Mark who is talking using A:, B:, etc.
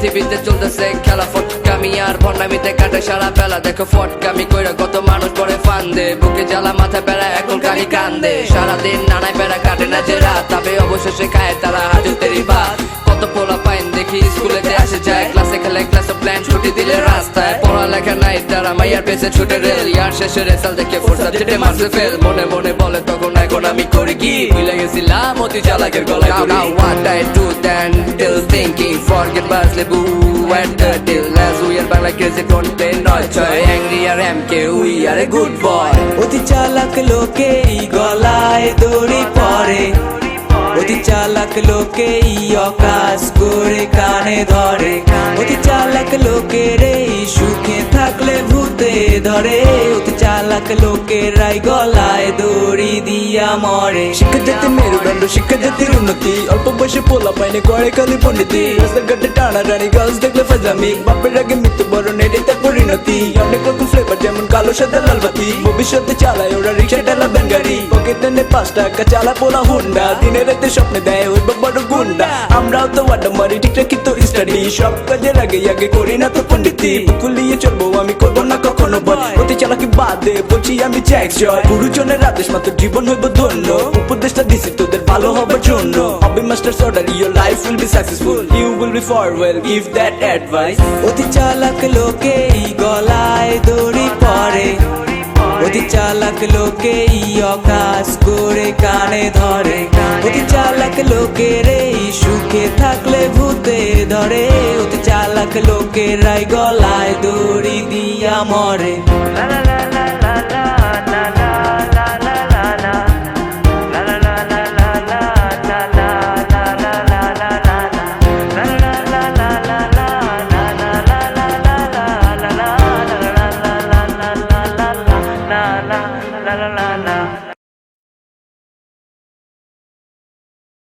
A: পৃথিবীতে চলতেছে খেলা ফটকামি আর ভন্ডামিতে কাটে সারা বেলা। দেখো ফটকামি কইরা কত মানুষ পরে ফান্দে, বুকে জ্বালা মাথা বেড়া এখন খালি কান্দে। সারাদিন নানায় বেড়া কাটে না যে রাত, তবে অবশেষে খায় তারা হাজতেরই ভাত। কত পোলা পাইন দেখি স্কুলেতে আসে যায়, ক্লাসে খেলে ক্লাসে প্ল্যান ছুটি দিলে রাস্তায়। পড়ালেখা নাই তারা মাইয়ার পেছে ছুটে রেল, ইয়ার শেষে রেজাল্ট দেখে ফোর সাবজেক্টে মারছে ফেল। মনে মনে বলে তখন এখন আমি করি কি, ভুলে গেছিলাম অতি চালাকের গলায় দড়ি। Now what I do then still thinking, forget Basle boo and the deal. As we are back like crazy content, not joy angry R MK we are a good boy.
B: অতি চালাক লোকেই গলায় দড়ি পরে, অতি চালাক লোকেই অকাজ করে কানে ধরে। অতি চালাক লোকের এই সুখে থাকলে ভূতে ধরে, অতি চালাক লোকেরাই গলায় দড়ি দিয়া মরে।
C: শিক্ষা জাতির মেরুদণ্ড, শিক্ষা জাতির উন্নতি, অল্প বয়সে পোলা পাইনে করে খালি পণ্ডিতি। রাস্তাঘাটে টানা টানি গাছ দেখলে ফাজলামি, বাপের আগে মৃত্যু বরণের তার পরিণতি। অনেক রকম ফ্লেভার যেমন কালো সাদা লাল বাতি, ভবিষ্যতে চালায় ওরা রিক্সা ঠেলা ভ্যান গাড়ি। পকেটে নে 5 টাকা চালা পোলা হুন্ডা, দিনে রাতে স্বপ্নে দেয় ওই বড় গুন্ডা। আমরাও তো আড্ডা মারি ঠিকঠাক কিন্তু স্টাডি, সব কাজের আগে আগে করি না তো পণ্ডিতি। বুকুলিয়ে চলবো আমি করবো না কখনো বল, অতি চালাকি বাদে বলছি আমি জ্যাক্স জয়। গুরুজনের আদেশ মাত্র জীবন হইব ধন্য, উপদেশটা দিছি তোদের ভালো হবার জন্য। হবে master order, your life will be successful, you will be far well, give that advice.
B: অতি চালাক লোকেই গলায় দড়ি পরে, অতি চালাক লোকেই অকাজ করে কানে ধরে। অতি চালাক লোকের এই সুখে থাকলে ভূতে ধরে, অতি চালাক লোকেরাই গলায় দড়ি দিয়া মরে।